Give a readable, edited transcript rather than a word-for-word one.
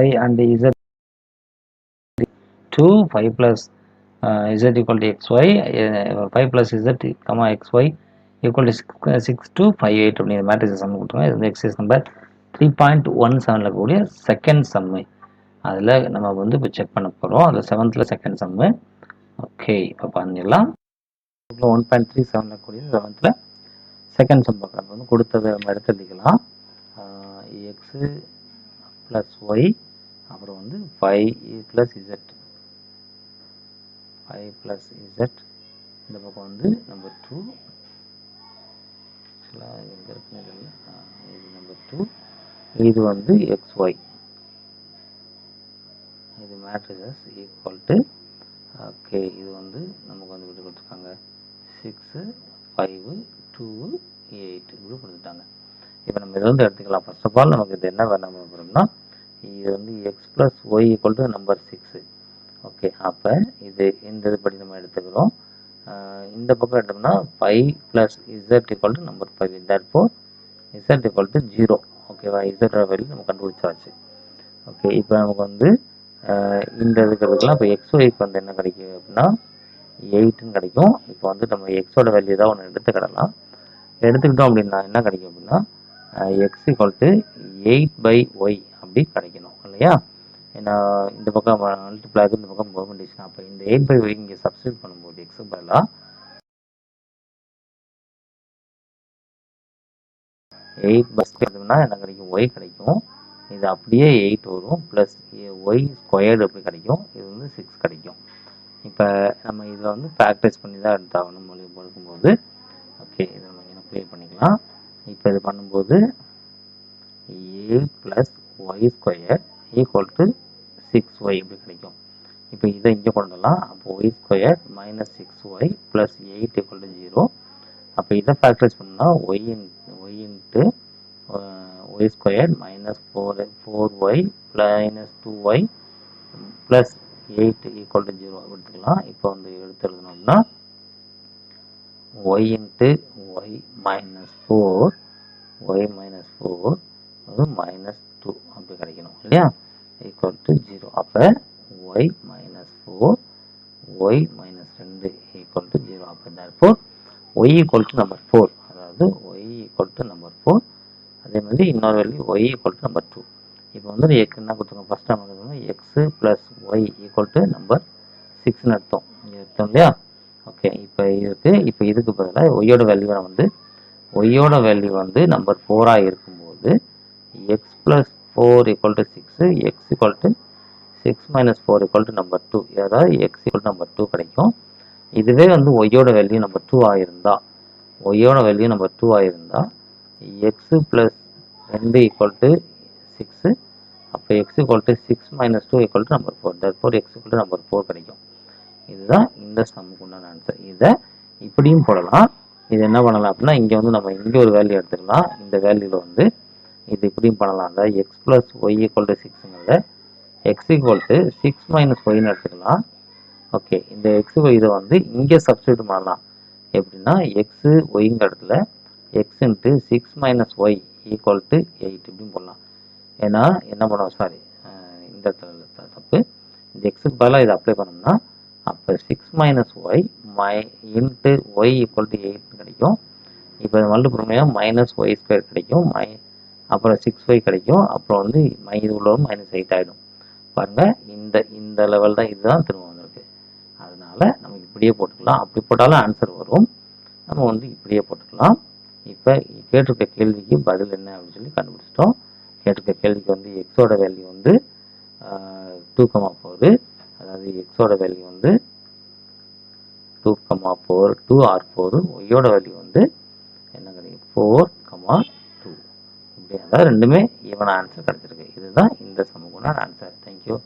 y and z 2 5 plus z equal to xy 5 plus z comma xy equal to 6 to 5 8 அப்படிங்கிற matrix some கொடுத்துருங்க. இது வந்து exercise number 3.17ல் இருக்கக்கூடிய second சம்மு. அதில் நம்ம வந்து இப்போ செக் பண்ண போகிறோம். அதில் 7th செகண்ட் சம்மு. ஓகே, இப்போ பண்ணிடலாம். 1.37ல் இருக்கக்கூடிய 7th செகண்ட் சம் பார்க்கலாம். வந்து கொடுத்ததை நம்ம எடுத்து எழுதிக்கலாம். எக்ஸு ப்ளஸ் ஒய், அப்புறம் வந்து 5 + z 5 + z, இந்த பக்கம் வந்து நம்பர் 2, எங்கே இருக்குன்னு தெரியல, இது நம்பர் 2, இது வந்து xy, இது மேட்ரிசஸ் ஈக்குவல் டு, ஓகே, இது வந்து நமக்கு வந்து விட்டு கொடுத்துருக்காங்க 6 5 2 8 இப்படி கொடுத்துட்டாங்க. இப்போ நம்ம இதை வந்து எடுத்துக்கலாம். ஃபர்ஸ்ட் ஆஃப் ஆல் நமக்கு இது என்ன வேணும் அப்படின்னா, இது வந்து X plus Y equal to number 6. Okay, அப்போ இது இந்த இதுபடி நம்ம எடுத்துக்கிறோம். இந்த பக்கம் எடுத்தோம்னா 5 + z equal to number 5. Therefore z equal to 0. ஓகேவா, z வேல்யூ நம்ம கண்டுபிடிச்சாச்சு. ஓகே, இப்போ நமக்கு வந்து இந்த இருக்கிறதுக்கெல்லாம் இப்போ xyக்கு வந்து என்ன கிடைக்கும் அப்படின்னா 8ன்னு கிடைக்கும். இப்போ வந்து நம்ம எக்ஸோட வேல்யூ தான் ஒன்று எடுத்துக்கிடலாம். எடுத்துக்கிட்டோம் அப்படின்னா என்ன கிடைக்கும் அப்படின்னா எக்ஸ் ஈக்குவல் டு 8/y அப்படி கிடைக்கணும் இல்லையா. ஏன்னா இந்த பக்கம் மல்டிப்ளை ஆகுது, இந்த பக்கம் பெர்மெண்டேஷன். அப்போ இந்த 8/y இங்கே சப்ஸ்டியூட் பண்ணும்போது எக்ஸுக்கு பதிலாக 8/2 என்ன கிடைக்கும், ஒய் கிடைக்கும். இது அப்படியே 8 வரும், ப்ளஸ் ஒய் ஸ்கொயர்டு அப்படி கிடைக்கும். இது வந்து 6 கிடைக்கும். இப்போ நம்ம இதில் வந்து ப்ராக்டிஸ் பண்ணி தான் எடுத்தாகணும் மொழி கொடுக்கும்போது. ஓகே, இதை நம்ம இங்கே ப்ளே பண்ணிக்கலாம். இப்போ இது பண்ணும்போது 8 + y² ஈக்குவல் டு 6y இப்படி கிடைக்கும். இப்போ இதை இங்கே கொண்டு வரலாம். அப்போ y² - 6y + 8 ஈக்குவல் டு 0. அப்போ இதை ஃபேக்டரைஸ் பண்ணால் y into y² - 4y - 2y + 8 equal to 0 எடுத்துக்கலாம். இப்போ வந்து எடுத்து எழுதணும்னா y இன்ட்டு y - 4 y - 4 அது -2 அப்படி கிடைக்கணும் இல்லையா, ஈக்குவல் டு 0. அப்போ y - 4 y - 2 ஈக்குவல் டு 0. அப்போ therefore y equal to number 4, அதாவது y ஈக்குவல் டு நம்பர் 4. அதே மாதிரி இன்னொரு value y equal to number 2. இப்போ வந்து என்ன கொடுத்துருக்கோம், ஃபர்ஸ்ட் நம்ம x plus Y equal to number 6ன்னு எடுத்தோம், இங்கே எடுத்தோம் இல்லையா. ஓகே, இப்போ இதுக்கு பதிலாக ஒய்யோட வேல்யூ வந்து நம்பர் 4ஆக இருக்கும்போது X plus 4 equal to 6, X equal to 6 - 4 equal to number 2, அதாவது எக்ஸ் ஈக்குவல் டு நம்பர் 2 கிடைக்கும். இதுவே வந்து ஒய்யோட வேல்யூ நம்பர் 2 ஆகிருந்தா, எக்ஸு ப்ளஸ் 2 ஈக்குவல் டு 6, அப்போ x equal to 6 - 2 equal to number 4. Therefore x equal to number 4 கிடைக்கும். இதுதான் இந்த சம்முக்கு உண்டான ஆன்சர். இதை இப்படியும் போடலாம். இது என்ன பண்ணலாம் அப்படின்னா, இங்கே வந்து நம்ம இங்கே ஒரு வேல்யூ எடுத்துக்கலாம். இந்த வேல்யூவில் வந்து இது இப்படியும் பண்ணலாம். அதாவது x plus Y equal to 6ங்கிறத எக்ஸ் ஈக்குவல் டு 6 - ஒய்ன்னு எடுத்துக்கலாம். ஓகே, இந்த எக்ஸ் இதை வந்து இங்கே சப்ஸ்டியூட் பண்ணலாம். எப்படின்னா எக்ஸு ஒய்ங்கிற இடத்துல X into 6 - Y equal to 8 இப்படின்னு போடலாம். ஏன்னா என்ன பண்ணுவோம், சாரி, இந்த இடத்துல தப்பு. இந்த எக்ஸுக்கு பதிலாக இதை அப்ளை பண்ணோம்னா அப்போ 6 - Y into Y equal to 8 கிடைக்கும். இப்போ இது மல்டிபிள் பண்ணால் -y² கிடைக்கும், அப்புறம் 6y கிடைக்கும். அப்புறம் வந்து இது உள்ள -8 ஆகிடும். பாருங்கள், இந்த லெவல் தான், இதுதான் திரும்ப வந்திருக்கு. அதனால நம்ம இப்படியே போட்டுக்கலாம். அப்படி போட்டாலும் ஆன்சர் வரும். நம்ம வந்து இப்படியே போட்டுக்கலாம். இப்போ கேட்டிருக்க கேள்விக்கு பதில் என்ன அப்படின்னு சொல்லி கண்டுபிடிச்சிட்டோம். கேட்டிருக்க கேள்விக்கு வந்து எக்ஸோட வேல்யூ வந்து 2,4, அதாவது எக்ஸோட வேல்யூ வந்து 2,4 2r4, ஒய்யோட வேல்யூ வந்து என்ன கிடைக்கும் 4,2. இப்படி அதாவது ரெண்டுமே ஈவன் ஆன்சர் கிடைச்சிருக்கு. இதுதான் இந்த சமூகமான ஆன்சர். தேங்க்யூ.